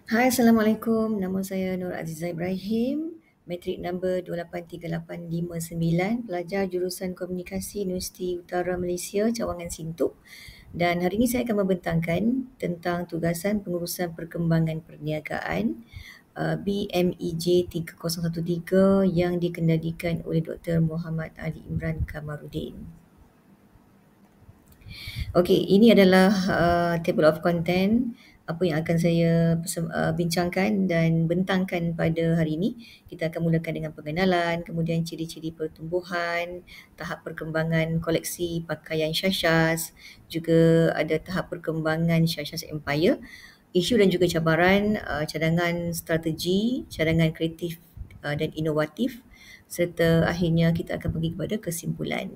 Hai, Assalamualaikum. Nama saya Nur Azizah Ibrahim, matrik number 283859, pelajar jurusan Komunikasi Universiti Utara Malaysia, Cawangan Sintuk. Dan hari ini saya akan membentangkan tentang tugasan pengurusan perkembangan perniagaan BMEJ 3013 yang dikendalikan oleh Dr. Muhammad Ali Imran Kamarudin. Okey, ini adalah table of content apa yang akan saya bincangkan dan bentangkan pada hari ini. Kita akan mulakan dengan pengenalan, kemudian ciri-ciri pertumbuhan, tahap perkembangan koleksi pakaian Syashas, juga ada tahap perkembangan Syashas Empire, isu dan juga cabaran, cadangan strategi, cadangan kreatif dan inovatif, serta akhirnya kita akan pergi kepada kesimpulan.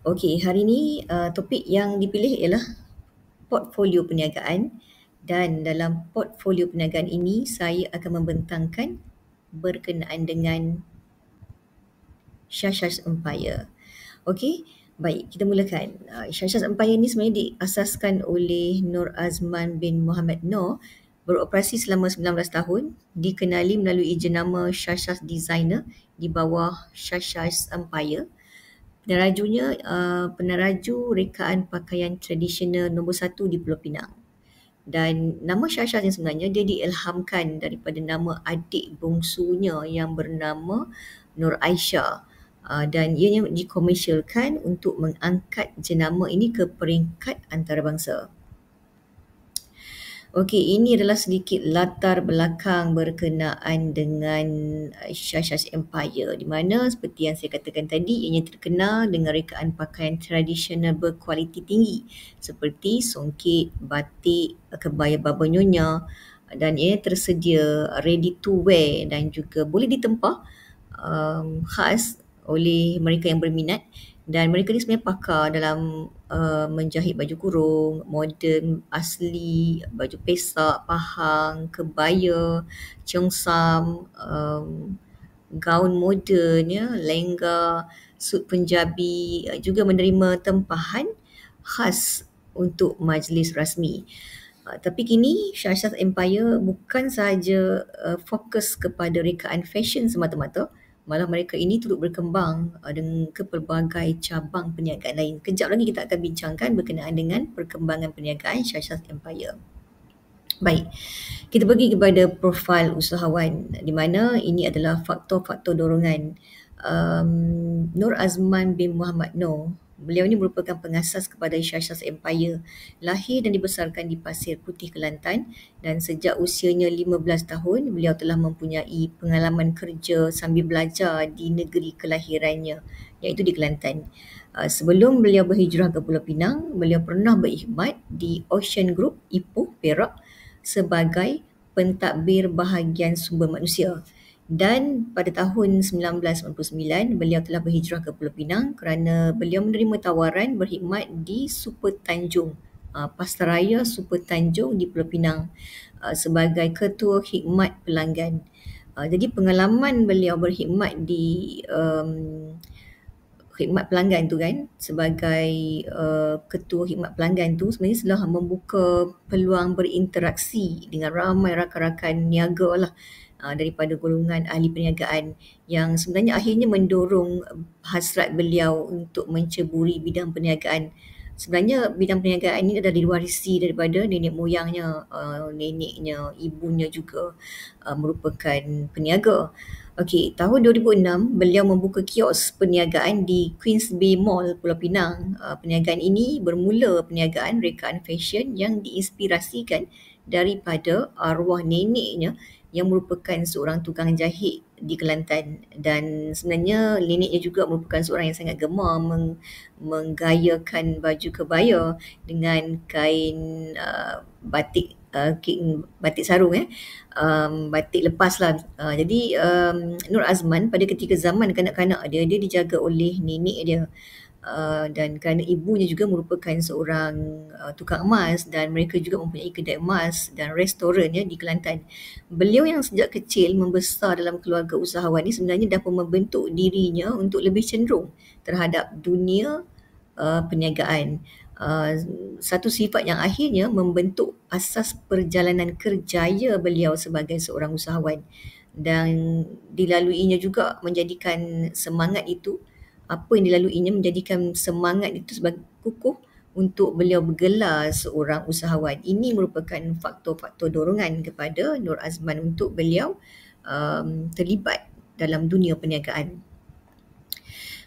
Okey, hari ini topik yang dipilih ialah portfolio perniagaan, dan dalam portfolio perniagaan ini saya akan membentangkan berkenaan dengan Syashas Empire. Okey, baik, kita mulakan. Syashas Empire ini sebenarnya diasaskan oleh Nur Azman bin Muhammad Noor, beroperasi selama 19 tahun, dikenali melalui jenama Syashas Designer di bawah Syashas Empire. Peneraju rekaan pakaian tradisional nombor 1 di Pulau Pinang. Dan nama Syashas yang sebenarnya dia diilhamkan daripada nama adik bongsunya yang bernama Nur Aisyah. Dan ianya dikomersialkan untuk mengangkat jenama ini ke peringkat antarabangsa. Okey, ini adalah sedikit latar belakang berkenaan dengan Syashas Empire, di mana seperti yang saya katakan tadi, ianya terkenal dengan rekaan pakaian tradisional berkualiti tinggi seperti songket, batik, kebaya baba nyonya, dan ia tersedia ready to wear dan juga boleh ditempah khas oleh mereka yang berminat. Dan mereka ni sebenarnya pakar dalam menjahit baju kurung, moden, asli, baju pesak, pahang, kebaya, cheongsam, gaun moden, ya, lengga, suit Punjabi, juga menerima tempahan khas untuk majlis rasmi. Tapi kini Syashas Empire bukan sahaja fokus kepada rekaan fashion semata-mata, malah mereka ini turut berkembang dengan ke pelbagai cabang perniagaan lain. Kejap lagi kita akan bincangkan berkenaan dengan perkembangan perniagaan Syashas Empire. Baik, kita pergi kepada profil usahawan, di mana ini adalah faktor-faktor dorongan. Nur Azman bin Muhammad Noor, beliau ini merupakan pengasas kepada Syashas Empire, lahir dan dibesarkan di Pasir Putih, Kelantan, dan sejak usianya 15 tahun beliau telah mempunyai pengalaman kerja sambil belajar di negeri kelahirannya, iaitu di Kelantan. Sebelum beliau berhijrah ke Pulau Pinang, beliau pernah berkhidmat di Ocean Group Ipoh, Perak sebagai pentadbir bahagian sumber manusia. Dan pada tahun 1999 beliau telah berhijrah ke Pulau Pinang kerana beliau menerima tawaran berkhidmat di Super Tanjung, Pasaraya Super Tanjung di Pulau Pinang, sebagai ketua khidmat pelanggan. Jadi pengalaman beliau berkhidmat di khidmat pelanggan tu kan, sebagai ketua khidmat pelanggan tu sebenarnya telah membuka peluang berinteraksi dengan ramai rakan-rakan niaga lah, daripada golongan ahli perniagaan, yang sebenarnya akhirnya mendorong hasrat beliau untuk menceburi bidang perniagaan. Sebenarnya bidang perniagaan ini adalah diwarisi daripada nenek moyangnya, neneknya, ibunya juga merupakan peniaga. Okey, tahun 2006 beliau membuka kios perniagaan di Queens Bay Mall, Pulau Pinang. Perniagaan ini bermula perniagaan rekaan fashion yang diinspirasikan daripada arwah neneknya yang merupakan seorang tukang jahit di Kelantan, dan sebenarnya neneknya juga merupakan seorang yang sangat gemar menggayakan baju kebaya dengan kain batik, batik sarung, batik lepas lah. Jadi Nur Azman pada ketika zaman kanak-kanak dia dijaga oleh nenek dia. Dan kerana ibunya juga merupakan seorang tukang emas, dan mereka juga mempunyai kedai emas dan restoran di Kelantan. Beliau yang sejak kecil membesar dalam keluarga usahawan ni sebenarnya dapat membentuk dirinya untuk lebih cenderung terhadap dunia perniagaan. Satu sifat yang akhirnya membentuk asas perjalanan kerjaya beliau sebagai seorang usahawan, dan dilaluinya juga menjadikan semangat itu, apa yang dilaluinya menjadikan semangat itu sebagai kukuh untuk beliau bergelar seorang usahawan. Ini merupakan faktor-faktor dorongan kepada Nur Azman untuk beliau terlibat dalam dunia perniagaan.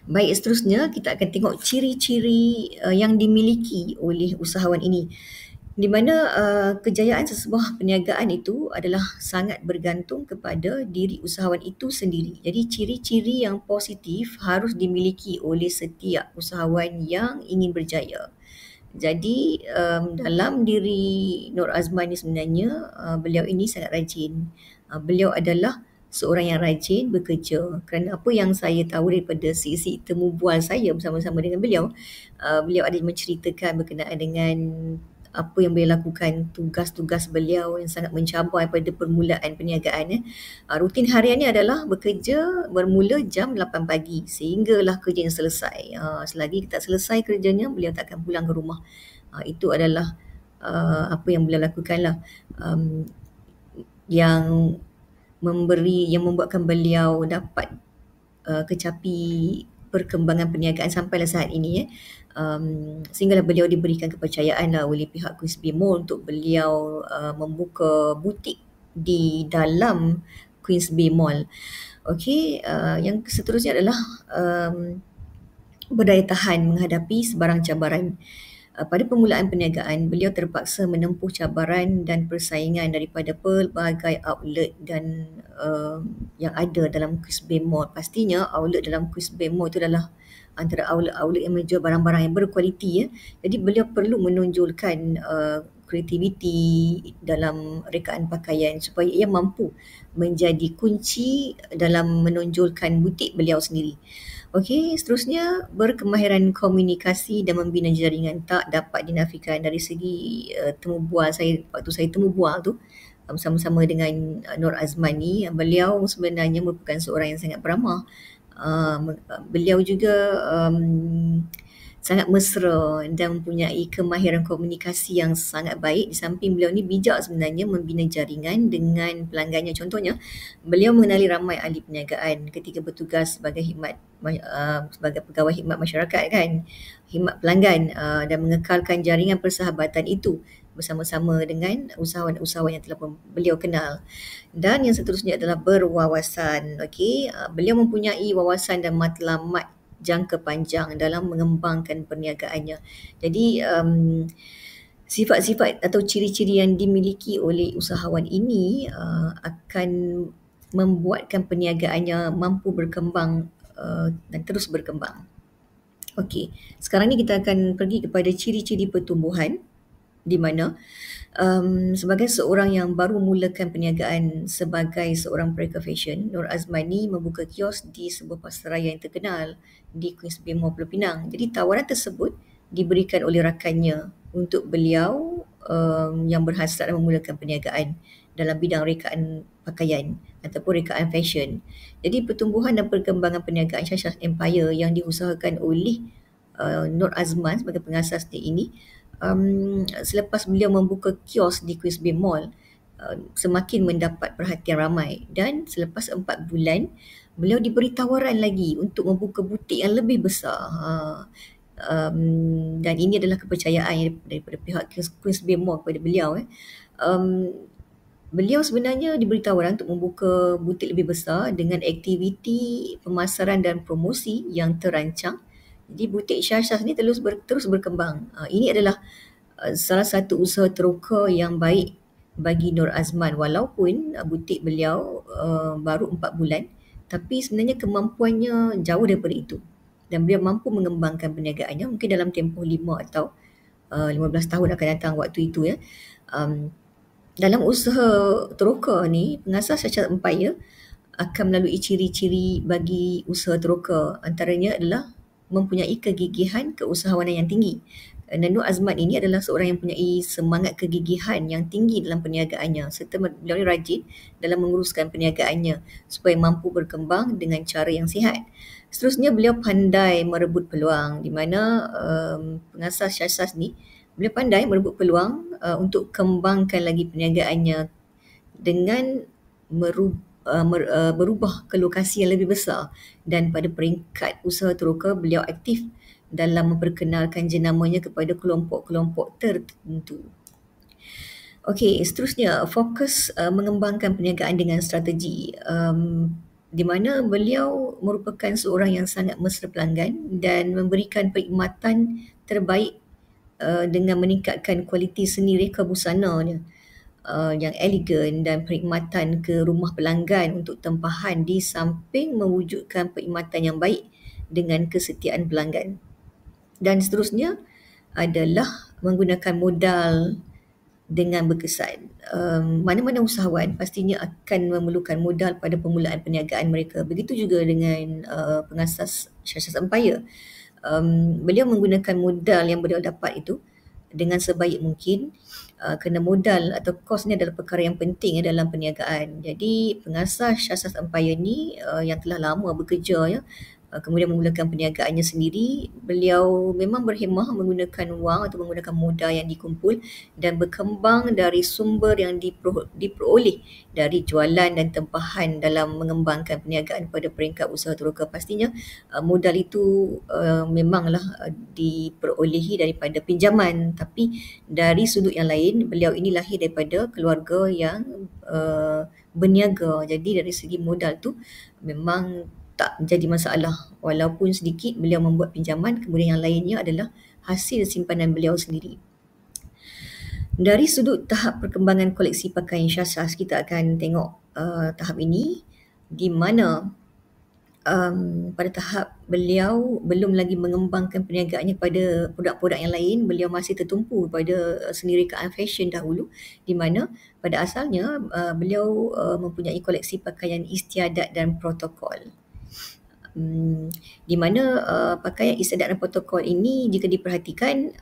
Baik, seterusnya kita akan tengok ciri-ciri yang dimiliki oleh usahawan ini, di mana kejayaan sesebuah perniagaan itu adalah sangat bergantung kepada diri usahawan itu sendiri. Jadi ciri-ciri yang positif harus dimiliki oleh setiap usahawan yang ingin berjaya. Jadi dalam diri Nur Azman ni sebenarnya beliau ini sangat rajin. Beliau adalah seorang yang rajin bekerja, kerana apa yang saya tahu daripada sisi temu bual saya bersama-sama dengan beliau, beliau ada menceritakan berkenaan dengan apa yang beliau lakukan, tugas-tugas beliau yang sangat mencabar pada permulaan perniagaan. Rutin hariannya adalah bekerja bermula jam 8 pagi sehinggalah kerjanya selesai. Selagi tak selesai kerjanya, beliau tak akan pulang ke rumah. Itu adalah apa yang beliau lakukan lah. Yang membuatkan beliau dapat kecapi perkembangan perniagaan sampailah saat ini, sehinggalah beliau diberikan kepercayaan lah oleh pihak Queens Bay Mall untuk beliau membuka butik di dalam Queens Bay Mall. Okey, yang seterusnya adalah berdaya tahan menghadapi sebarang cabaran. Pada permulaan perniagaan, beliau terpaksa menempuh cabaran dan persaingan daripada pelbagai outlet dan yang ada dalam Queens Bay Mall. Pastinya outlet dalam Queens Bay Mall itu adalah antara outlet-outlet yang menjual barang-barang yang berkualiti, ya. Jadi beliau perlu menonjolkan kreativiti dalam rekaan pakaian supaya ia mampu menjadi kunci dalam menonjolkan butik beliau sendiri. Okey, seterusnya berkemahiran komunikasi dan membina jaringan tak dapat dinafikan dari segi temu bual saya. Waktu saya temu bual tu bersama-sama dengan Nur Azman ni, beliau sebenarnya merupakan seorang yang sangat beramah. Beliau juga sangat mesra dan mempunyai kemahiran komunikasi yang sangat baik. Di samping beliau ni bijak sebenarnya membina jaringan dengan pelanggannya. Contohnya, beliau mengenali ramai ahli perniagaan ketika bertugas sebagai sebagai pegawai khidmat masyarakat, kan, khidmat pelanggan, dan mengekalkan jaringan persahabatan itu bersama-sama dengan usahawan-usahawan yang telah beliau kenal. Dan yang seterusnya adalah berwawasan. Okey, beliau mempunyai wawasan dan matlamat jangka panjang dalam mengembangkan perniagaannya. Jadi sifat-sifat atau ciri-ciri yang dimiliki oleh usahawan ini akan membuatkan perniagaannya mampu berkembang dan terus berkembang. Okey, sekarang ni kita akan pergi kepada ciri-ciri pertumbuhan, di mana sebagai seorang yang baru mulakan perniagaan sebagai seorang perekat fashion, Nur Azman ni membuka kios di sebuah pasaraya yang terkenal di Queens Bay Mall, Pulau Pinang. Jadi tawaran tersebut diberikan oleh rakannya untuk beliau yang berhasrat memulakan perniagaan dalam bidang rekaan pakaian ataupun rekaan fashion. Jadi pertumbuhan dan perkembangan perniagaan Shashas Empire yang diusahakan oleh Nur Azman sebagai pengasas ini, selepas beliau membuka kios di Queens Bay Mall, semakin mendapat perhatian ramai, dan selepas 4 bulan beliau diberi tawaran lagi untuk membuka butik yang lebih besar. Dan ini adalah kepercayaan daripada pihak Queens Bay Mall kepada beliau. Beliau sebenarnya diberi tawaran untuk membuka butik lebih besar dengan aktiviti pemasaran dan promosi yang terancang. Jadi butik Shashas ni terus berkembang. Ini adalah salah satu usaha teroka yang baik bagi Nur Azman, walaupun butik beliau baru 4 bulan, tapi sebenarnya kemampuannya jauh daripada itu, dan beliau mampu mengembangkan perniagaannya mungkin dalam tempoh 5 atau 15 tahun akan datang waktu itu, ya. Dalam usaha teroka ni, pengasas Shashas Empire akan melalui ciri-ciri bagi usaha teroka. Antaranya adalah mempunyai kegigihan keusahawanan yang tinggi. Dan Nur Azman ini adalah seorang yang mempunyai semangat kegigihan yang tinggi dalam perniagaannya, serta beliau ni rajin dalam menguruskan perniagaannya supaya mampu berkembang dengan cara yang sihat. Seterusnya, beliau pandai merebut peluang, di mana pengasas Shashas ni, beliau pandai merebut peluang untuk kembangkan lagi perniagaannya dengan berubah ke lokasi yang lebih besar, dan pada peringkat usaha teroka beliau aktif dalam memperkenalkan jenamanya kepada kelompok-kelompok tertentu. Okey, seterusnya fokus mengembangkan perniagaan dengan strategi, di mana beliau merupakan seorang yang sangat mesra pelanggan dan memberikan perkhidmatan terbaik dengan meningkatkan kualiti seni reka busananya yang elegan dan perkhidmatan ke rumah pelanggan untuk tempahan, di samping mewujudkan perkhidmatan yang baik dengan kesetiaan pelanggan. Dan seterusnya adalah menggunakan modal dengan berkesan. Mana-mana usahawan pastinya akan memerlukan modal pada permulaan perniagaan mereka. Begitu juga dengan pengasas Syasas Empire. Beliau menggunakan modal yang beliau dapat itu dengan sebaik mungkin, kerana modal atau kos ni adalah perkara yang penting dalam perniagaan. Jadi pengasas Syasas Empire ni yang telah lama bekerja kemudian memulakan perniagaannya sendiri, beliau memang berhemah menggunakan wang atau menggunakan modal yang dikumpul dan berkembang dari sumber yang diperoleh dari jualan dan tempahan dalam mengembangkan perniagaan pada peringkat usaha teroka. Pastinya modal itu memanglah diperolehi daripada pinjaman, tapi dari sudut yang lain beliau ini lahir daripada keluarga yang berniaga. Jadi dari segi modal tu memang tak jadi masalah, walaupun sedikit beliau membuat pinjaman, kemudian yang lainnya adalah hasil simpanan beliau sendiri. Dari sudut tahap perkembangan koleksi pakaian Syasas, kita akan tengok tahap ini di mana pada tahap beliau belum lagi mengembangkan perniagaannya pada produk-produk yang lain, beliau masih tertumpu pada seni rekaan fashion dahulu, di mana pada asalnya beliau mempunyai koleksi pakaian istiadat dan protokol. Di mana pakaian istiadat dan protokol ini, jika diperhatikan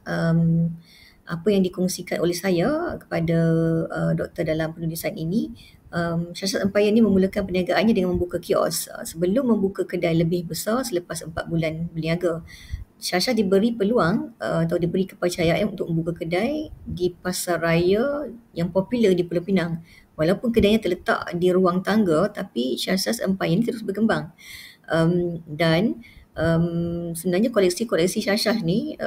apa yang dikongsikan oleh saya kepada doktor dalam penulisan ini, Syasas Empire ini memulakan perniagaannya dengan membuka kios sebelum membuka kedai lebih besar selepas 4 bulan berniaga. Syasas diberi peluang atau diberi kepercayaan untuk membuka kedai di pasar raya yang popular di Pulau Pinang. Walaupun kedainya terletak di ruang tangga, tapi Syasas Empire ini terus berkembang. Dan sebenarnya koleksi-koleksi Syasas ni,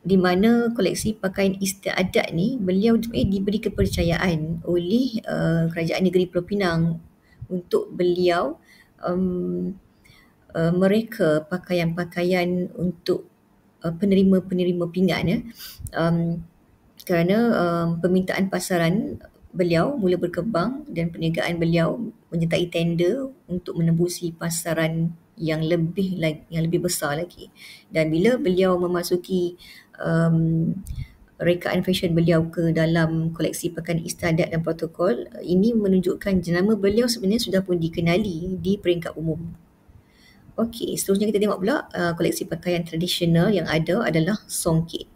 di mana koleksi pakaian istiadat ni beliau diberi kepercayaan oleh Kerajaan Negeri Pulau Pinang untuk beliau mereka pakaian-pakaian untuk penerima-penerima pinggan kerana permintaan pasaran beliau mula berkembang dan perniagaan beliau menyertai tender untuk menembusi pasaran yang lebih besar lagi. Dan bila beliau memasuki rekaan fashion beliau ke dalam koleksi pakaian istiadat dan protokol, ini menunjukkan jenama beliau sebenarnya sudah pun dikenali di peringkat umum. Okey, seterusnya kita tengok pula koleksi pakaian tradisional yang ada adalah songket.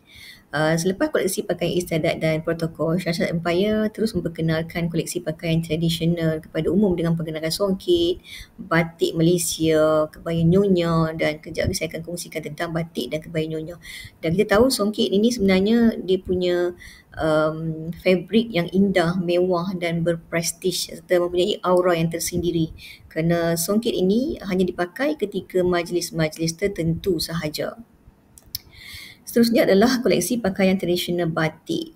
Selepas koleksi pakaian istiadat dan protokol, Syasas Empire terus memperkenalkan koleksi pakaian tradisional kepada umum dengan perkenalkan songket, batik Malaysia, kebaya nyonya, dan kejap lagi saya akan kongsikan tentang batik dan kebaya nyonya. Dan kita tahu songket ini sebenarnya dia punya fabrik yang indah, mewah dan berprestige serta mempunyai aura yang tersendiri, kerana songket ini hanya dipakai ketika majlis-majlis tertentu sahaja. Seterusnya adalah koleksi pakaian tradisional batik,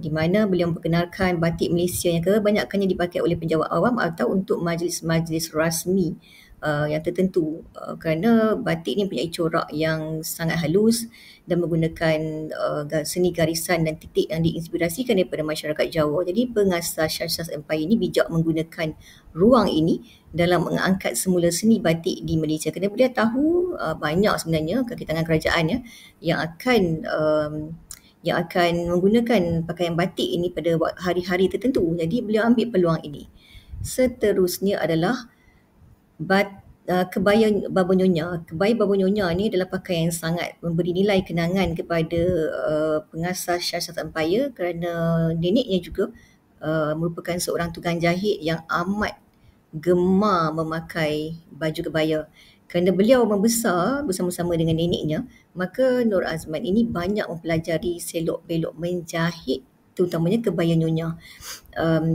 di mana beliau memperkenalkan batik Malaysia yang kebanyakannya dipakai oleh penjawat awam atau untuk majlis-majlis rasmi yang tertentu, kerana batik ni mempunyai corak yang sangat halus dan menggunakan seni garisan dan titik yang diinspirasikan daripada masyarakat Jawa. Jadi pengasas Syasas Empire ini bijak menggunakan ruang ini dalam mengangkat semula seni batik di Malaysia, kerana beliau tahu banyak sebenarnya kaki tangan kerajaan yang akan menggunakan pakaian batik ini pada hari-hari tertentu. Jadi beliau ambil peluang ini. Seterusnya adalah kebaya Baba Nyonya. Kebaya Baba Nyonya ni adalah pakaian yang sangat memberi nilai kenangan kepada pengasas Syasas Empire, kerana neneknya juga merupakan seorang tukang jahit yang amat gemar memakai baju kebaya. Kerana beliau membesar bersama-sama dengan neneknya, maka Nur Azman ini banyak mempelajari selok-belok menjahit terutamanya kebaya nyonya.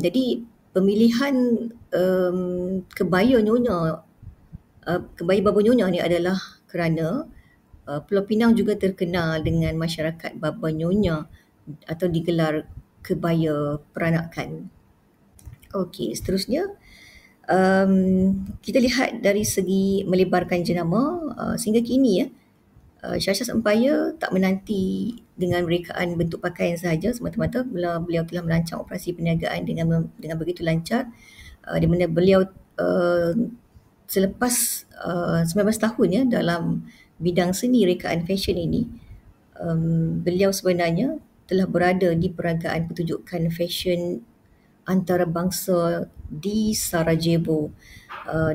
Jadi pemilihan kebaya nyonya, kebaya baba nyonya ni adalah kerana Pulau Pinang juga terkenal dengan masyarakat baba nyonya atau digelar kebaya peranakan. Okey, seterusnya kita lihat dari segi melebarkan jenama sehingga kini Shah Shah's Empire tak menanti dengan rekaan bentuk pakaian sahaja semata-mata. Beliau telah merancang operasi perniagaan dengan begitu lancar, di mana beliau selepas 19 tahun dalam bidang seni rekaan fashion ini, beliau sebenarnya telah berada di peragaan pertunjukan fashion antarabangsa di Sarajevo,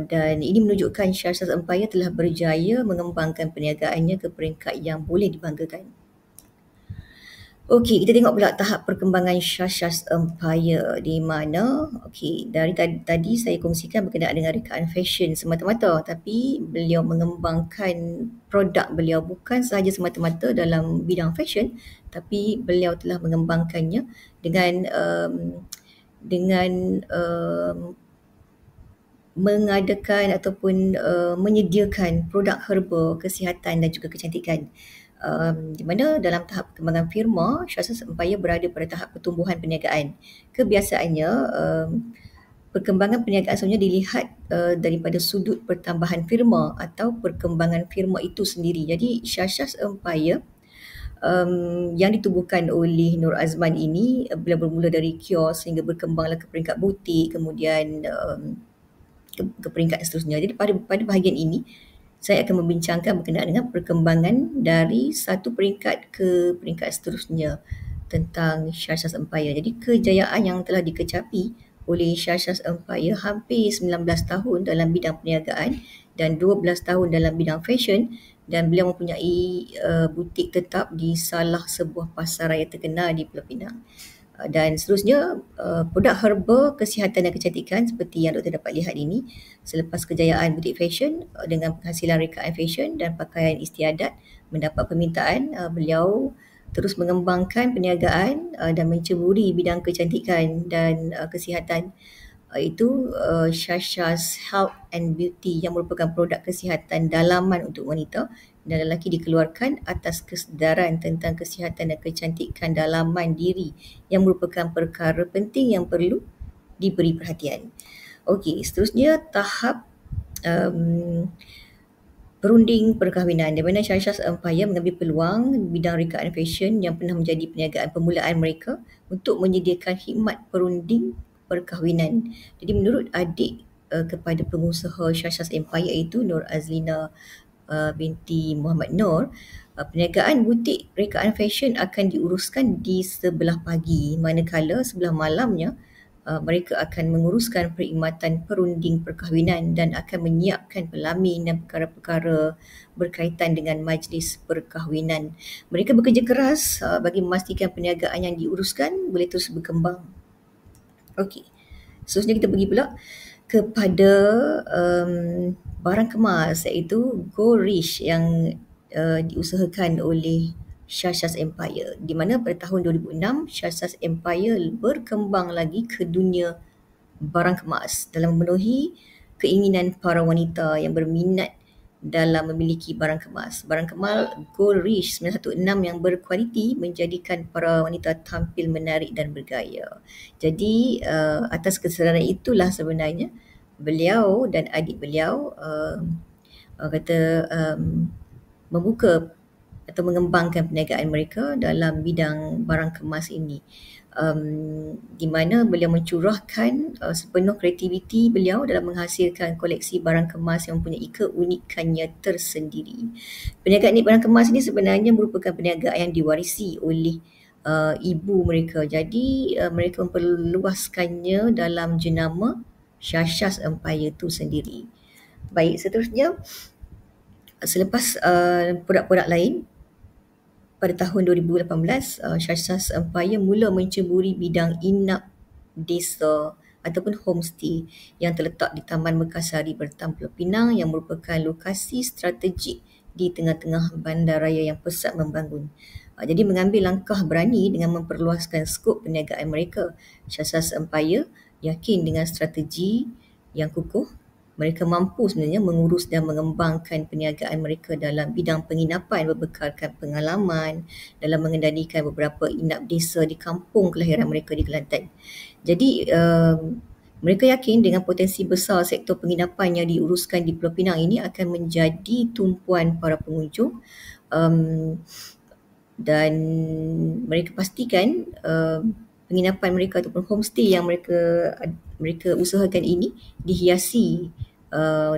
dan ini menunjukkan Shah Shah's Empire telah berjaya mengembangkan perniagaannya ke peringkat yang boleh dibanggakan. Okey, kita tengok pula tahap perkembangan Shah Shah's Empire di mana, dari tadi saya kongsikan berkenaan dengan rekaan fashion semata-mata, tapi beliau mengembangkan produk beliau bukan sahaja semata-mata dalam bidang fashion, tapi beliau telah mengembangkannya dengan mengadakan ataupun menyediakan produk herba, kesihatan dan juga kecantikan. Di mana dalam tahap perkembangan firma, Shah Shah's Empire berada pada tahap pertumbuhan perniagaan. Kebiasaannya, perkembangan perniagaan sebenarnya dilihat daripada sudut pertambahan firma atau perkembangan firma itu sendiri. Jadi Shah Shah's Empire yang ditubuhkan oleh Nur Azman ini, beliau bermula dari kios hingga berkembanglah ke peringkat butik, kemudian ke peringkat seterusnya. Jadi pada bahagian ini saya akan membincangkan berkenaan dengan perkembangan dari satu peringkat ke peringkat seterusnya tentang Shah Shah's Empire. Jadi kejayaan yang telah dikecapi oleh Shah Shah's Empire hampir 19 tahun dalam bidang perniagaan dan 12 tahun dalam bidang fashion, dan beliau mempunyai butik tetap di salah sebuah pasar raya terkenal di Pulau Pinang. Dan seterusnya, produk herba, kesihatan dan kecantikan seperti yang doktor dapat lihat ini, selepas kejayaan butik fashion dengan penghasilan rekaan fashion dan pakaian istiadat mendapat permintaan, beliau terus mengembangkan perniagaan dan menceburi bidang kecantikan dan kesihatan, iaitu Shah Shah's Health and Beauty yang merupakan produk kesihatan dalaman untuk wanita dan lelaki dikeluarkan atas kesedaran tentang kesihatan dan kecantikan dalaman diri yang merupakan perkara penting yang perlu diberi perhatian. Okey, seterusnya tahap perunding perkahwinan, di mana Shah Shah's Empire mengambil peluang bidang rekaan fashion yang pernah menjadi perniagaan permulaan mereka untuk menyediakan khidmat perunding perkahwinan. Jadi menurut adik kepada pengusaha Shah Shah's Empire iaitu Nur Azlina binti Muhammad Nur, perniagaan butik rekaan fashion akan diuruskan di sebelah pagi, manakala sebelah malamnya mereka akan menguruskan perkhidmatan perunding perkahwinan dan akan menyiapkan pelamin dan perkara-perkara berkaitan dengan majlis perkahwinan. Mereka bekerja keras bagi memastikan perniagaan yang diuruskan boleh terus berkembang. Okey, seterusnya kita pergi pula kepada barang kemas, iaitu Gold Rich yang diusahakan oleh Shah Shah's Empire, di mana pada tahun 2006 Shah Shah's Empire berkembang lagi ke dunia barang kemas dalam memenuhi keinginan para wanita yang berminat dalam memiliki barang kemas. Barang kemas Gold Rich 916 yang berkualiti menjadikan para wanita tampil menarik dan bergaya. Jadi atas kesedaran itulah sebenarnya beliau dan adik beliau membuka atau mengembangkan perniagaan mereka dalam bidang barang kemas ini, di mana beliau mencurahkan sepenuh kreativiti beliau dalam menghasilkan koleksi barang kemas yang mempunyai keunikannya tersendiri. Perniagaan barang kemas ini sebenarnya merupakan perniagaan yang diwarisi oleh ibu mereka. Jadi mereka memperluaskannya dalam jenama Shah Shah's Empire itu sendiri. Baik, seterusnya selepas produk-produk lain, pada tahun 2018 Shah Shah's Empire mula menceburi bidang inap desa ataupun homestay yang terletak di Taman Mekasari Bertam Pulau Pinang yang merupakan lokasi strategik di tengah-tengah bandaraya yang pesat membangun. Jadi mengambil langkah berani dengan memperluaskan skop perniagaan mereka. Shashas Empire yakin dengan strategi yang kukuh mereka mampu sebenarnya mengurus dan mengembangkan perniagaan mereka dalam bidang penginapan berbekalkan pengalaman dalam mengendalikan beberapa inap desa di kampung kelahiran mereka di Kelantan. Jadi mereka yakin dengan potensi besar sektor penginapan yang diuruskan di Pulau Pinang ini akan menjadi tumpuan para pengunjung, dan mereka pastikan penginapan mereka ataupun homestay yang mereka usahakan ini dihiasi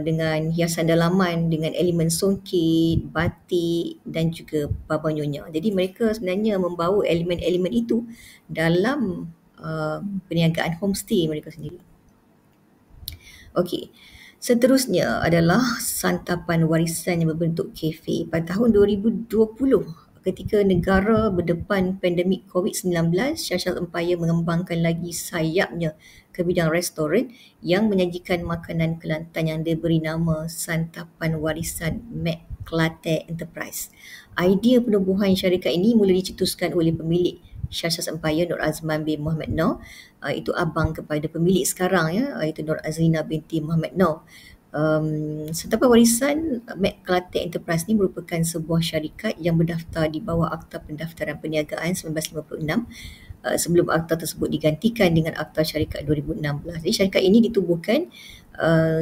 dengan hiasan dalaman dengan elemen songket, batik dan juga babanyunya. Jadi mereka sebenarnya membawa elemen-elemen itu dalam perniagaan homestay mereka sendiri. Okey. Seterusnya adalah santapan warisan yang berbentuk kafe. Pada tahun 2020, ketika negara berdepan pandemik COVID-19, Shashas Empire mengembangkan lagi sayapnya ke bidang restoran yang menyajikan makanan Kelantan yang diberi nama Santapan Warisan McClatchy Enterprise. Idea penubuhan syarikat ini mula dicetuskan oleh pemilik Shashas Empire Nur Azman bin Muhammad Noor, itu abang kepada pemilik sekarang iaitu Nur Azlina binti Muhammad Noor. Santapan Warisan McClatchy Enterprise ini merupakan sebuah syarikat yang berdaftar di bawah Akta Pendaftaran Perniagaan 1956 sebelum akta tersebut digantikan dengan Akta Syarikat 2016. Jadi syarikat ini ditubuhkan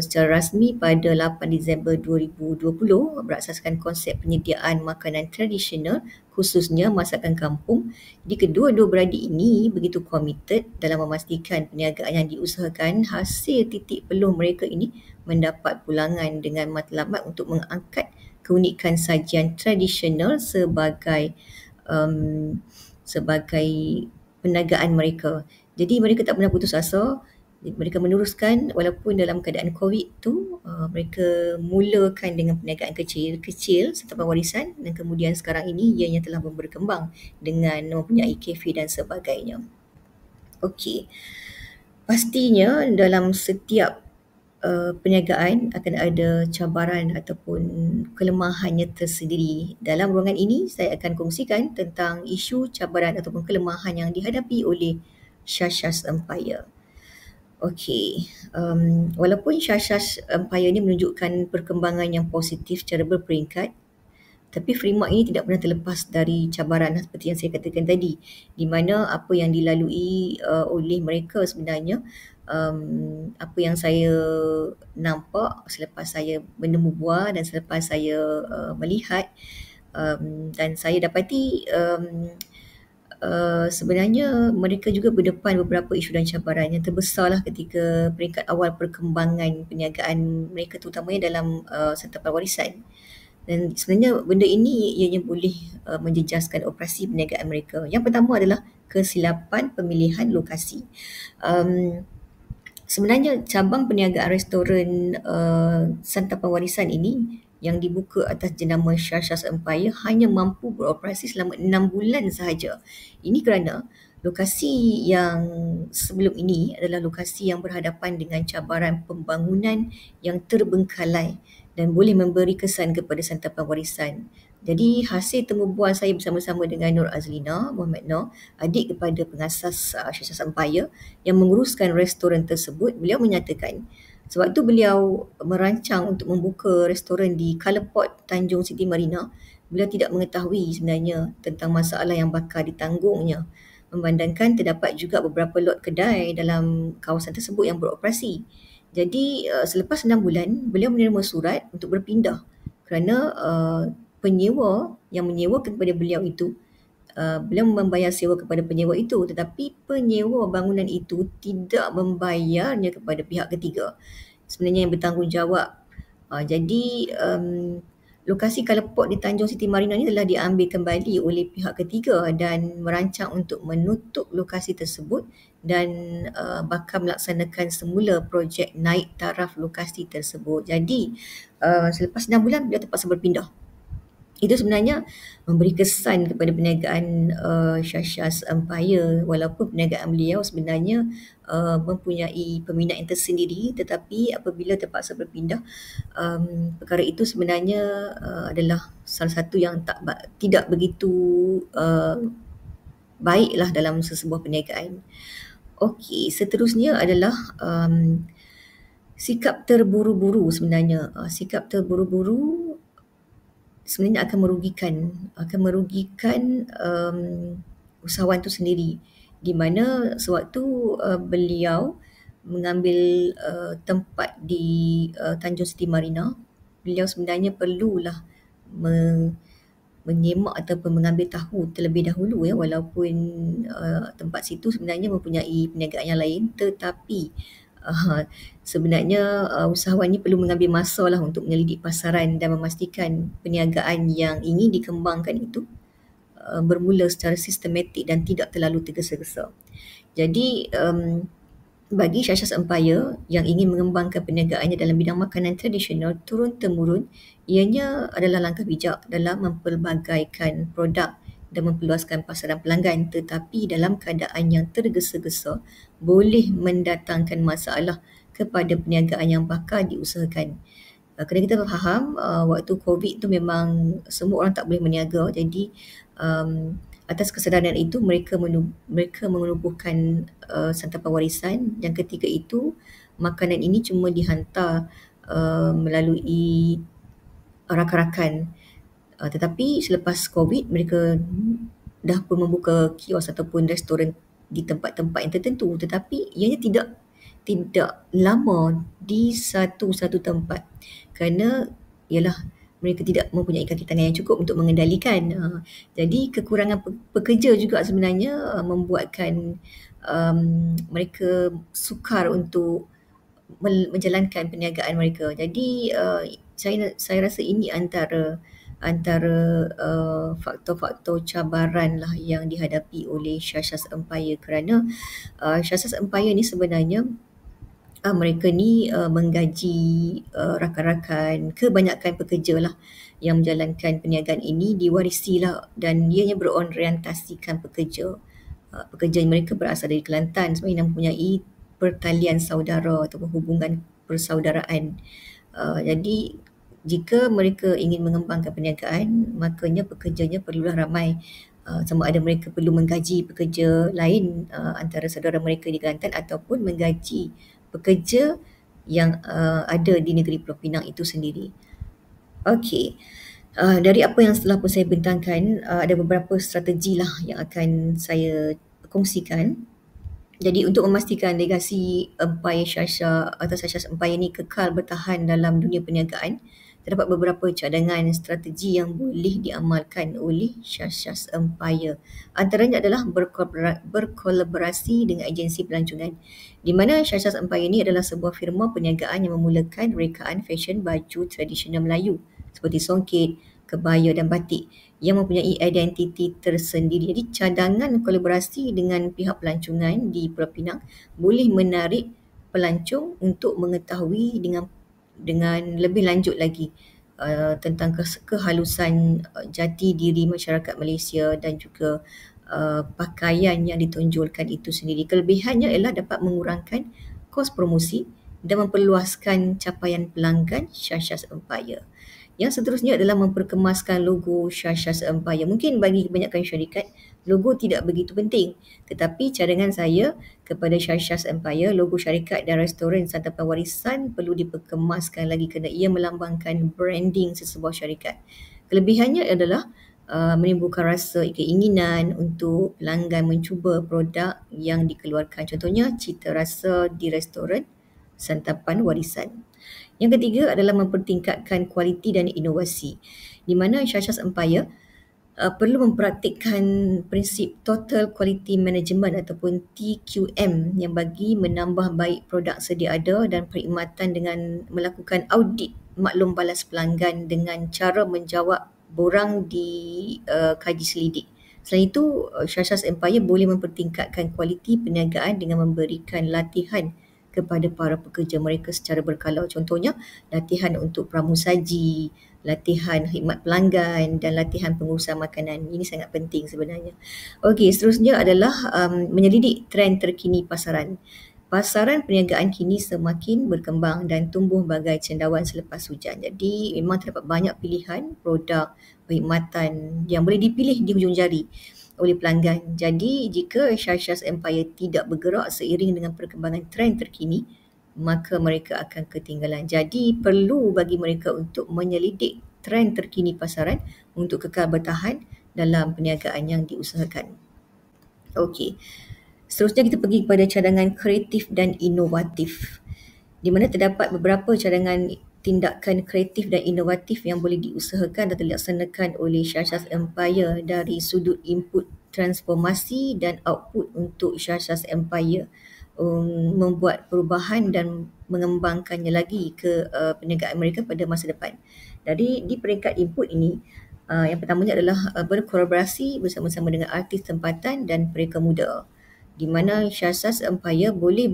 secara rasmi pada 8 Disember 2020 berasaskan konsep penyediaan makanan tradisional khususnya masakan kampung. Jadi kedua-dua beradik ini begitu komited dalam memastikan perniagaan yang diusahakan hasil titik peluh mereka ini mendapat pulangan dengan matlamat untuk mengangkat keunikan sajian tradisional sebagai perniagaan mereka. Jadi mereka tak pernah putus asa. Mereka meneruskan walaupun dalam keadaan COVID tu mereka mulakan dengan perniagaan kecil-kecil Santapan Warisan dan kemudian sekarang ini ianya telah berkembang dengan mempunyai kafe dan sebagainya. Okey. Pastinya dalam setiap perniagaan akan ada cabaran ataupun kelemahannya tersendiri. Dalam ruangan ini saya akan kongsikan tentang isu cabaran ataupun kelemahan yang dihadapi oleh Shashas Empire. Okey, walaupun Shashas Empire ini menunjukkan perkembangan yang positif secara berperingkat, tapi framework ini tidak pernah terlepas dari cabaran seperti yang saya katakan tadi, di mana apa yang dilalui oleh mereka sebenarnya, apa yang saya nampak selepas saya menemu buah dan selepas saya melihat, dan saya dapati sebenarnya mereka juga berdepan beberapa isu dan cabaran yang terbesarlah ketika peringkat awal perkembangan perniagaan mereka terutamanya dalam santapan warisan. Dan sebenarnya benda ini ianya boleh menjejaskan operasi perniagaan mereka. Yang pertama adalah kesilapan pemilihan lokasi. Sebenarnya cabang perniagaan restoran santapan warisan ini yang dibuka atas jenama Shashas Empire hanya mampu beroperasi selama 6 bulan sahaja. Ini kerana lokasi yang sebelum ini adalah lokasi yang berhadapan dengan cabaran pembangunan yang terbengkalai dan boleh memberi kesan kepada santapan warisan. Jadi hasil temu bual saya bersama-sama dengan Nur Azlina Muhammad Noor, adik kepada pengasas Shashas Empire yang menguruskan restoran tersebut, beliau menyatakan sewaktu beliau merancang untuk membuka restoran di Colorport Tanjung Siti Marina, beliau tidak mengetahui sebenarnya tentang masalah yang bakal ditanggungnya. Memandangkan terdapat juga beberapa lot kedai dalam kawasan tersebut yang beroperasi. Jadi selepas 6 bulan, beliau menerima surat untuk berpindah kerana penyewa yang menyewakan kepada beliau itu, beliau membayar sewa kepada penyewa itu, tetapi penyewa bangunan itu tidak membayarnya kepada pihak ketiga. Sebenarnya yang bertanggungjawab. Jadi lokasi Colorport di Tanjung Siti Marina ini telah diambil kembali oleh pihak ketiga dan merancang untuk menutup lokasi tersebut dan bakal melaksanakan semula projek naik taraf lokasi tersebut. Jadi selepas 6 bulan beliau terpaksa berpindah. Itu sebenarnya memberi kesan kepada perniagaan Syashas Empire, walaupun perniagaan beliau sebenarnya mempunyai peminat yang tersendiri, tetapi apabila terpaksa berpindah, perkara itu sebenarnya adalah salah satu yang tidak begitu baiklah dalam sesebuah perniagaan. Okey, seterusnya adalah sikap terburu-buru sebenarnya. Sikap terburu-buru sebenarnya akan merugikan usahawan itu sendiri, di mana sewaktu beliau mengambil tempat di Tanjung Siti Marina, beliau sebenarnya perlulah menyemak ataupun mengambil tahu terlebih dahulu, ya, walaupun tempat situ sebenarnya mempunyai perniagaan yang lain, tetapi sebenarnya usahawan ini perlu mengambil masa lah untuk menyelidik pasaran dan memastikan perniagaan yang ingin dikembangkan itu bermula secara sistematik dan tidak terlalu tergesa-gesa. Jadi bagi Syashas Empire yang ingin mengembangkan perniagaannya dalam bidang makanan tradisional turun-temurun, ianya adalah langkah bijak dalam mempelbagaikan produk dan memperluaskan pasaran pelanggan, tetapi dalam keadaan yang tergesa-gesa boleh mendatangkan masalah kepada perniagaan yang bakal diusahakan. Kena kita faham waktu COVID tu memang semua orang tak boleh berniaga, jadi atas kesedaran itu mereka menubuhkan santapan warisan yang ketika itu makanan ini cuma dihantar melalui rakan-rakan. Tetapi selepas COVID mereka dah pun membuka kios ataupun restoran di tempat-tempat yang tertentu, tetapi ianya tidak lama di satu tempat kerana ialah mereka tidak mempunyai kaki tangan yang cukup untuk mengendalikan. Jadi kekurangan pekerja juga sebenarnya membuatkan mereka sukar untuk menjalankan perniagaan mereka. Jadi saya rasa ini antara faktor-faktor cabaran lah yang dihadapi oleh Syashas Empire, kerana Syashas Empire ni sebenarnya mereka ni menggaji rakan-rakan, kebanyakan pekerja lah yang menjalankan perniagaan ini diwarisi lah, dan ianya berorientasikan pekerja. Pekerja mereka berasal dari Kelantan sebenarnya, mempunyai pertalian saudara ataupun hubungan persaudaraan. Jadi jika mereka ingin mengembangkan perniagaan, makanya pekerjanya perlulah ramai. Sama ada mereka perlu menggaji pekerja lain antara saudara mereka di Kelantan ataupun menggaji pekerja yang ada di negeri Pulau Pinang itu sendiri. Okey, dari apa yang telah pun saya bentangkan, ada beberapa strategi lah yang akan saya kongsikan. Jadi untuk memastikan legasi Empire Syasha atau Syashas Empire ni kekal bertahan dalam dunia perniagaan, terdapat beberapa cadangan strategi yang boleh diamalkan oleh Syashas Empire. Antaranya adalah berkolaborasi dengan agensi pelancongan, di mana Syashas Empire ini adalah sebuah firma perniagaan yang memulakan rekaan fashion baju tradisional Melayu seperti songket, kebaya dan batik yang mempunyai identiti tersendiri. Jadi cadangan kolaborasi dengan pihak pelancongan di Pulau Pinang boleh menarik pelancong untuk mengetahui dengan lebih lanjut lagi tentang kehalusan jati diri masyarakat Malaysia dan juga pakaian yang ditonjolkan itu sendiri. Kelebihannya ialah dapat mengurangkan kos promosi dan memperluaskan capaian pelanggan Syashas Empire. Yang seterusnya adalah memperkemaskan logo Syashas Empire. Mungkin bagi kebanyakan syarikat, logo tidak begitu penting. Tetapi cadangan saya kepada Syashas Empire, logo syarikat dan restoran santapan warisan perlu diperkemaskan lagi kerana ia melambangkan branding sesebuah syarikat. Kelebihannya adalah menimbulkan rasa keinginan untuk pelanggan mencuba produk yang dikeluarkan. Contohnya, cita rasa di restoran santapan warisan. Yang ketiga adalah mempertingkatkan kualiti dan inovasi, di mana Syashas Empire perlu mempraktikkan prinsip Total Quality Management ataupun TQM yang bagi menambah baik produk sedia ada dan perkhidmatan dengan melakukan audit maklum balas pelanggan dengan cara menjawab borang di kaji selidik. Selain itu, Syashas Empire boleh mempertingkatkan kualiti perniagaan dengan memberikan latihan kepada para pekerja mereka secara berkala. Contohnya, latihan untuk pramusaji, latihan khidmat pelanggan dan latihan pengurusan makanan. Ini sangat penting sebenarnya. Okey, seterusnya adalah menyelidik trend terkini pasaran. Pasaran perniagaan kini semakin berkembang dan tumbuh bagai cendawan selepas hujan. Jadi memang terdapat banyak pilihan produk perkhidmatan yang boleh dipilih di hujung jari oleh pelanggan. Jadi jika Shashas Empire tidak bergerak seiring dengan perkembangan trend terkini, maka mereka akan ketinggalan. Jadi perlu bagi mereka untuk menyelidik trend terkini pasaran untuk kekal bertahan dalam perniagaan yang diusahakan. Okey. Seterusnya kita pergi kepada cadangan kreatif dan inovatif, di mana terdapat beberapa cadangan tindakan kreatif dan inovatif yang boleh diusahakan dan dilaksanakan oleh Shashas Empire dari sudut input transformasi dan output untuk Shashas Empire membuat perubahan dan mengembangkannya lagi ke perniagaan mereka pada masa depan. Jadi di peringkat input ini, yang pertamanya adalah berkolaborasi bersama-sama dengan artis tempatan dan mereka muda, di mana Shashas Empire boleh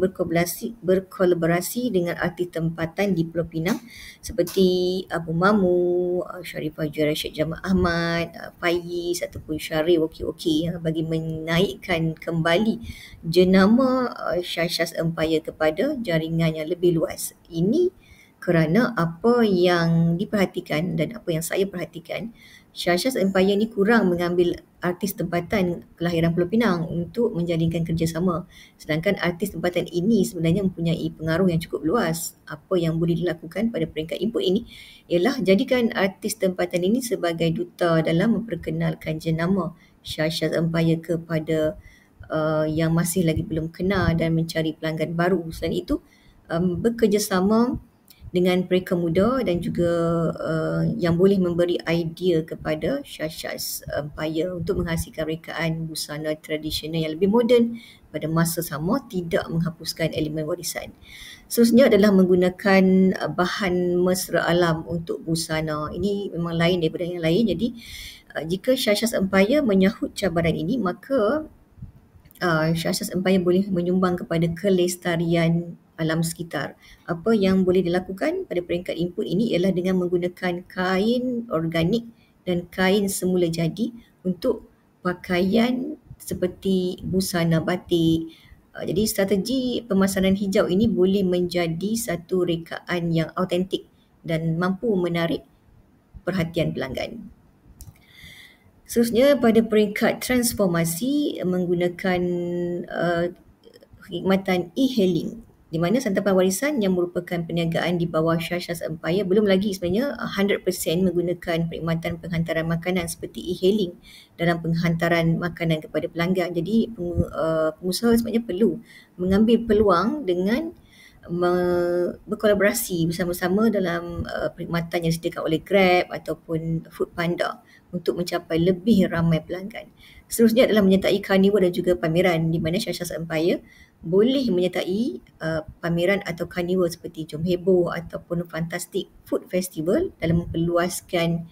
berkolaborasi dengan artis tempatan di Pulau Pinang seperti Abu Mamu, Sharifah Juara Syed Jamal Ahmad, Faiz ataupun Syarif Okey bagi menaikkan kembali jenama Shashas Empire kepada jaringan yang lebih luas. Ini kerana apa yang diperhatikan dan apa yang saya perhatikan, Shashas Empire ni kurang mengambil artis tempatan kelahiran Pulau Pinang untuk menjalinkan kerjasama. Sedangkan artis tempatan ini sebenarnya mempunyai pengaruh yang cukup luas. Apa yang boleh dilakukan pada peringkat input ini ialah jadikan artis tempatan ini sebagai duta dalam memperkenalkan jenama Shashas Empire kepada yang masih lagi belum kenal dan mencari pelanggan baru. Selain itu, bekerjasama dengan mereka muda dan juga yang boleh memberi idea kepada Shashas Empire untuk menghasilkan rekaan busana tradisional yang lebih moden pada masa sama, tidak menghapuskan elemen warisan. Seterusnya adalah menggunakan bahan mesra alam untuk busana. Ini memang lain daripada yang lain. Jadi jika Shashas Empire menyahut cabaran ini, maka Shashas Empire boleh menyumbang kepada kelestarian alam sekitar. Apa yang boleh dilakukan pada peringkat input ini ialah dengan menggunakan kain organik dan kain semula jadi untuk pakaian seperti busana batik. Jadi strategi pemasaran hijau ini boleh menjadi satu rekaan yang autentik dan mampu menarik perhatian pelanggan. Seterusnya pada peringkat transformasi, menggunakan khidmatan e-hailing, di mana santapan warisan yang merupakan perniagaan di bawah Shashas Empire belum lagi sebenarnya 100% menggunakan perkhidmatan penghantaran makanan seperti e-hailing dalam penghantaran makanan kepada pelanggan. Jadi pengusaha sebenarnya perlu mengambil peluang dengan berkolaborasi bersama-sama dalam perkhidmatan yang disediakan oleh Grab ataupun Foodpanda untuk mencapai lebih ramai pelanggan. Seterusnya adalah menyertai karnival dan juga pameran, di mana Shashas Empire boleh menyertai pameran atau karnival seperti Jom Heboh ataupun Fantastic Food Festival dalam memperluaskan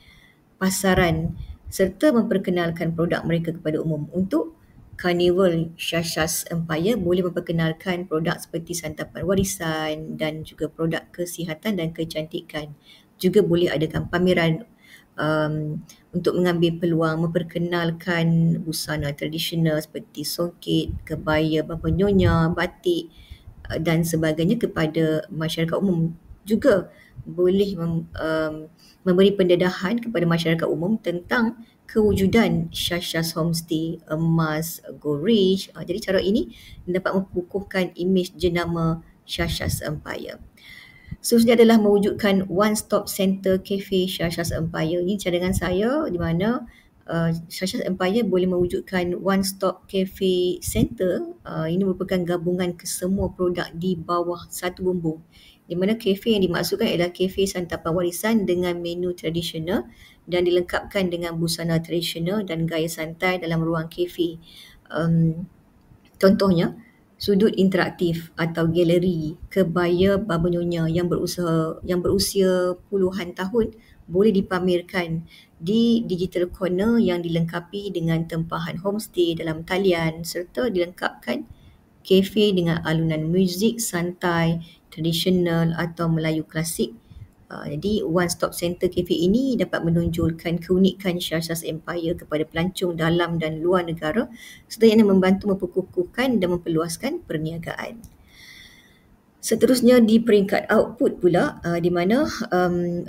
pasaran serta memperkenalkan produk mereka kepada umum. Untuk karnival Shashas Empire boleh memperkenalkan produk seperti santapan warisan dan juga produk kesihatan dan kecantikan. Juga boleh adakan pameran untuk mengambil peluang memperkenalkan busana tradisional seperti songket, kebaya bapa nyonya, batik dan sebagainya kepada masyarakat umum. Juga boleh memberi pendedahan kepada masyarakat umum tentang kewujudan Shashas Homestay, Emas, Go Rich. Jadi cara ini dapat memkukuhkan imej jenama Shashas Empire. Seterusnya adalah mewujudkan one-stop center cafe Shashas Empire. Ini cadangan saya di mana Shashas Empire boleh mewujudkan one-stop cafe center. Ini merupakan gabungan kesemua produk di bawah satu bumbung. Di mana kafe yang dimaksudkan ialah kafe santapan warisan dengan menu tradisional dan dilengkapkan dengan busana tradisional dan gaya santai dalam ruang kafe. Contohnya, sudut interaktif atau galeri kebaya baba nyonya yang berusia puluhan tahun boleh dipamerkan di digital corner yang dilengkapi dengan tempahan homestay dalam talian serta dilengkapkan kafe dengan alunan muzik santai, tradisional atau Melayu klasik. Jadi One Stop Center Cafe ini dapat menonjolkan keunikan Shashas Empire kepada pelancong dalam dan luar negara serta yang membantu memperkukuhkan dan memperluaskan perniagaan. Seterusnya di peringkat output pula, di mana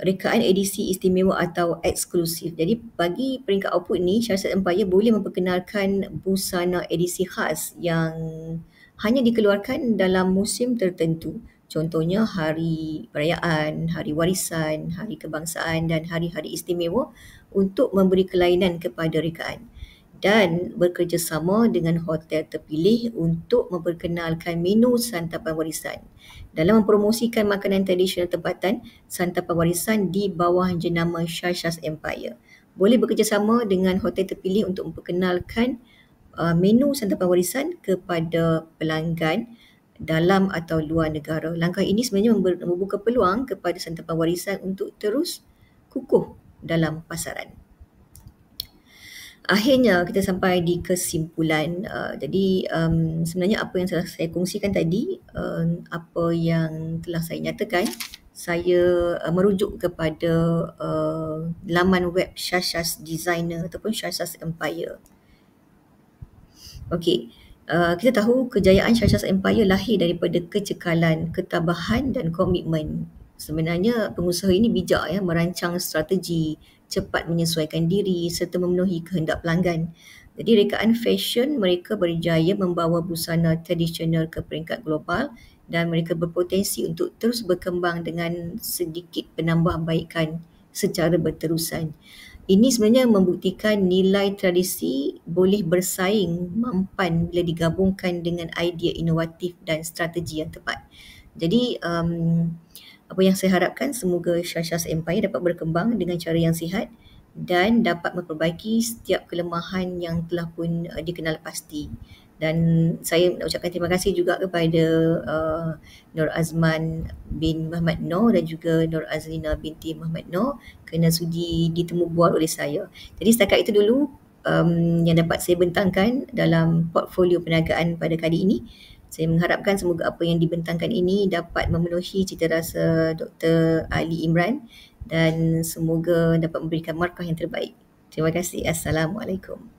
rekaan edisi istimewa atau eksklusif. Jadi bagi peringkat output ni, Shashas Empire boleh memperkenalkan busana edisi khas yang hanya dikeluarkan dalam musim tertentu. Contohnya hari perayaan, hari warisan, hari kebangsaan dan hari-hari istimewa untuk memberi kelainan kepada rekaan. Dan bekerjasama dengan hotel terpilih untuk memperkenalkan menu santapan warisan. Dalam mempromosikan makanan tradisional tempatan, santapan warisan di bawah jenama Shashas Empire. Boleh bekerjasama dengan hotel terpilih untuk memperkenalkan menu santapan warisan kepada pelanggan dalam atau luar negara. Langkah ini sebenarnya membuka peluang kepada santapan warisan untuk terus kukuh dalam pasaran. Akhirnya kita sampai di kesimpulan. Jadi sebenarnya apa yang telah saya kongsikan tadi, apa yang telah saya nyatakan, saya merujuk kepada laman web Shashas Designer ataupun Shashas Empire. Okey, kita tahu kejayaan Shashas Empire lahir daripada kecekalan, ketabahan dan komitmen. Sebenarnya pengusaha ini bijak merancang strategi, cepat menyesuaikan diri serta memenuhi kehendak pelanggan. Jadi rekaan fashion mereka berjaya membawa busana tradisional ke peringkat global dan mereka berpotensi untuk terus berkembang dengan sedikit penambahbaikan secara berterusan. Ini sebenarnya membuktikan nilai tradisi boleh bersaing mampan bila digabungkan dengan idea inovatif dan strategi yang tepat. Jadi apa yang saya harapkan, semoga Shashas Empire dapat berkembang dengan cara yang sihat dan dapat memperbaiki setiap kelemahan yang telah pun dikenal pasti. Dan saya nak ucapkan terima kasih juga kepada Nur Azman bin Muhammad Noor dan juga Nur Azlina binti Muhammad Noor kerana sudi ditemu bual oleh saya. Jadi setakat itu dulu yang dapat saya bentangkan dalam portfolio perniagaan pada kali ini. Saya mengharapkan semoga apa yang dibentangkan ini dapat memenuhi citarasa Dr. Ali Imran dan semoga dapat memberikan markah yang terbaik. Terima kasih. Assalamualaikum.